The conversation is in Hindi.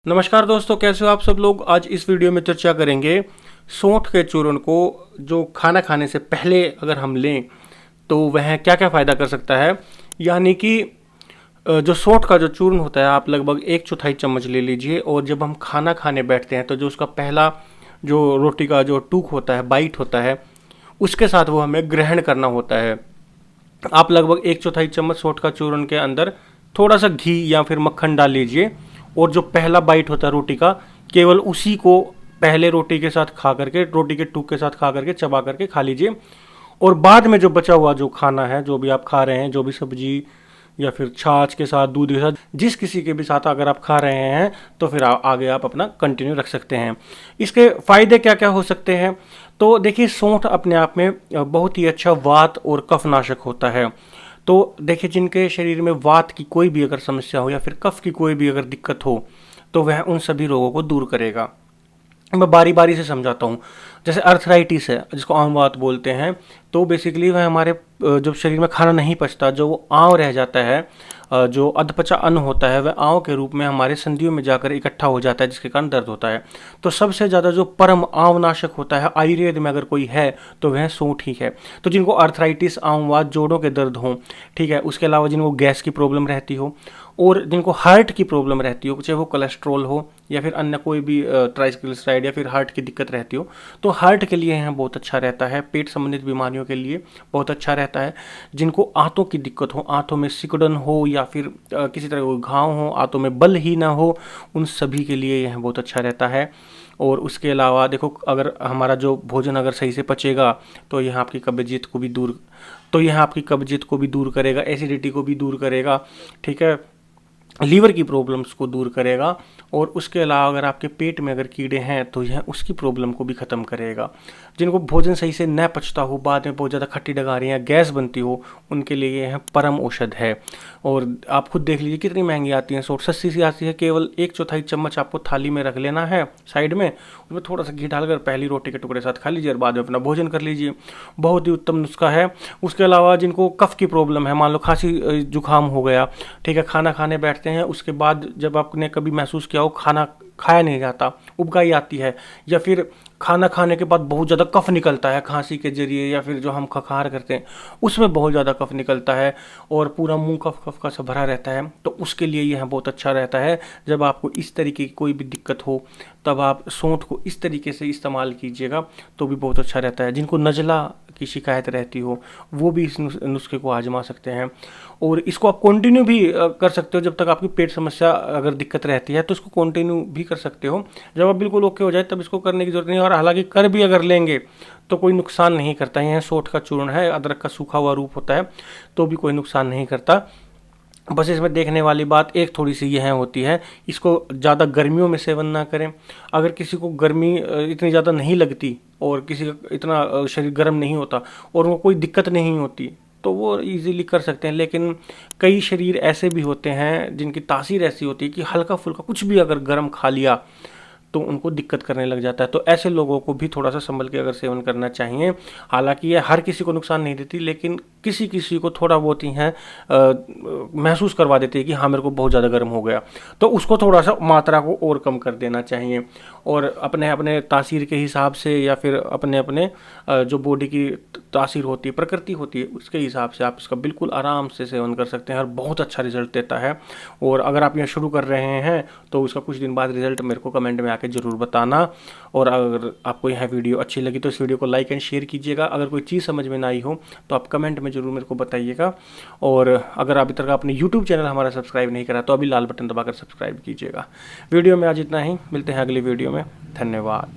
नमस्कार दोस्तों, कैसे हो आप सब लोग। आज इस वीडियो में चर्चा करेंगे सौंठ के चूर्ण को जो खाना खाने से पहले अगर हम लें तो वह क्या क्या फ़ायदा कर सकता है। यानी कि जो सौंठ का जो चूर्ण होता है आप लगभग 1/4 चम्मच ले लीजिए और जब हम खाना खाने बैठते हैं तो जो उसका पहला जो रोटी का जो टूक होता है, बाइट होता है, उसके साथ वो हमें ग्रहण करना होता है। आप लगभग 1/4 चम्मच सौंठ का चूर्ण के अंदर थोड़ा सा घी या फिर मक्खन डाल लीजिए और जो पहला बाइट होता है रोटी का, केवल उसी को पहले रोटी के साथ खा करके, रोटी के टूक के साथ खा करके, चबा करके खा लीजिए। और बाद में जो बचा हुआ जो खाना है, जो भी आप खा रहे हैं, जो भी सब्जी या फिर छाछ के साथ, दूध के साथ, जिस किसी के भी साथ अगर आप खा रहे हैं तो फिर आगे आप अपना कंटिन्यू रख सकते हैं। इसके फायदे क्या क्या हो सकते हैं, तो देखिए सौंठ अपने आप में बहुत ही अच्छा वात और कफनाशक होता है। तो देखिए जिनके शरीर में वात की कोई भी अगर समस्या हो या फिर कफ की कोई भी अगर दिक्कत हो तो वह उन सभी रोगों को दूर करेगा। मैं बारी बारी से समझाता हूँ। जैसे अर्थराइटिस है जिसको आम वात बोलते हैं, तो बेसिकली वह हमारे जब शरीर में खाना नहीं पचता, जो वो आंव रह जाता है, जो अधपचा अन्न होता है वह आंव के रूप में हमारे संधियों में जाकर इकट्ठा हो जाता है, जिसके कारण दर्द होता है। तो सबसे ज़्यादा जो परम आंवनाशक होता है आयुर्वेद में अगर कोई है तो वह सौंठ ही है। तो जिनको अर्थराइटिस, आंववात, जोड़ों के दर्द हों, ठीक है, उसके अलावा जिनको गैस की प्रॉब्लम रहती हो और जिनको हार्ट की प्रॉब्लम रहती हो, चाहे वो कोलेस्ट्रॉल हो या फिर अन्य कोई भी ट्राइग्लिसराइड या फिर हार्ट की दिक्कत रहती हो, तो हार्ट के लिए यहाँ बहुत अच्छा रहता है। पेट संबंधित बीमारियों के लिए बहुत अच्छा रहता है। जिनको आंतों की दिक्कत हो, आंतों में सिकुड़न हो या फिर किसी तरह कोई घाव हो, आंतों में बल ही ना हो, उन सभी के लिए यह बहुत अच्छा रहता है। और उसके अलावा देखो, अगर हमारा जो भोजन अगर सही से पचेगा तो यह आपकी कब्जियत को भी दूर करेगा, एसिडिटी को भी दूर करेगा, ठीक है, लीवर की प्रॉब्लम्स को दूर करेगा। और उसके अलावा अगर आपके पेट में अगर कीड़े हैं तो यह उसकी प्रॉब्लम को भी ख़त्म करेगा। जिनको भोजन सही से न पचता हो, बाद में बहुत ज़्यादा खट्टी डगारियाँ, गैस बनती हो, उनके लिए यह परम औषध है। और आप खुद देख लीजिए कितनी महंगी आती है, 180 सी आती है। केवल 1/4 चम्मच आपको थाली में रख लेना है साइड में, उसमें थोड़ा सा घी डालकर पहली रोटी के टुकड़े के साथ खा लीजिए और बाद में अपना भोजन कर लीजिए। बहुत ही उत्तम नुस्खा है। उसके अलावा जिनको कफ की प्रॉब्लम है, मान लो खांसी जुकाम हो गया, ठीक है, खाना खाने बैठते हैं, उसके बाद जब आपने कभी महसूस किया हो खाना खाया नहीं जाता, उबकाई आती है, या फिर खाना खाने के बाद बहुत ज़्यादा कफ निकलता है खांसी के जरिए, या फिर जो हम खखार करते हैं उसमें बहुत ज़्यादा कफ निकलता है और पूरा मुंह कफ का सा भरा रहता है, तो उसके लिए यह बहुत अच्छा रहता है। जब आपको इस तरीके की कोई भी दिक्कत हो तब आप सौंठ को इस तरीके से इस्तेमाल कीजिएगा तो भी बहुत अच्छा रहता है। जिनको नज़ला की शिकायत रहती हो वो भी इस नुस्खे को आजमा सकते हैं। और इसको आप कंटिन्यू भी कर सकते हो। जब तक आपकी पेट समस्या अगर दिक्कत रहती है तो इसको कंटिन्यू भी कर सकते हो। जब आप बिल्कुल ओके हो जाए तब इसको करने की जरूरत नहीं है। और हालांकि कर भी अगर लेंगे तो कोई नुकसान नहीं करता है। यह सौंठ का चूर्ण है, अदरक का सूखा हुआ रूप होता है, तो भी कोई नुकसान नहीं करता। बस इसमें देखने वाली बात एक थोड़ी सी यह होती है, इसको ज़्यादा गर्मियों में सेवन ना करें। अगर किसी को गर्मी इतनी ज़्यादा नहीं लगती और किसी का इतना शरीर गर्म नहीं होता और वो कोई दिक्कत नहीं होती तो वो इजीली कर सकते हैं। लेकिन कई शरीर ऐसे भी होते हैं जिनकी तासीर ऐसी होती है कि हल्का फुल्का कुछ भी अगर गर्म खा लिया तो उनको दिक्कत करने लग जाता है। तो ऐसे लोगों को भी थोड़ा सा संभल के अगर सेवन करना चाहिए। हालांकि ये हर किसी को नुकसान नहीं देती, लेकिन किसी किसी को थोड़ा बहुत ही है महसूस करवा देती है कि हाँ मेरे को बहुत ज़्यादा गर्म हो गया, तो उसको थोड़ा सा मात्रा को और कम कर देना चाहिए। और अपने अपने तासीर के हिसाब से या फिर अपने अपने जो बॉडी की तासीर होती है, प्रकृति होती है, उसके हिसाब से आप इसका बिल्कुल आराम से सेवन कर सकते हैं और बहुत अच्छा रिजल्ट देता है। और अगर आप यहाँ शुरू कर रहे हैं तो उसका कुछ दिन बाद रिजल्ट मेरे को कमेंट में आके ज़रूर बताना। और अगर आपको यह वीडियो अच्छी लगी तो इस वीडियो को लाइक एंड शेयर कीजिएगा। अगर कोई चीज़ समझ में ना आई हो तो आप कमेंट में ज़रूर मेरे को बताइएगा। और अगर अभी तक आपने यूट्यूब चैनल हमारा सब्सक्राइब नहीं करा तो अभी लाल बटन दबाकर सब्सक्राइब कीजिएगा। वीडियो में आज इतना ही, मिलते हैं अगली वीडियो में। धन्यवाद।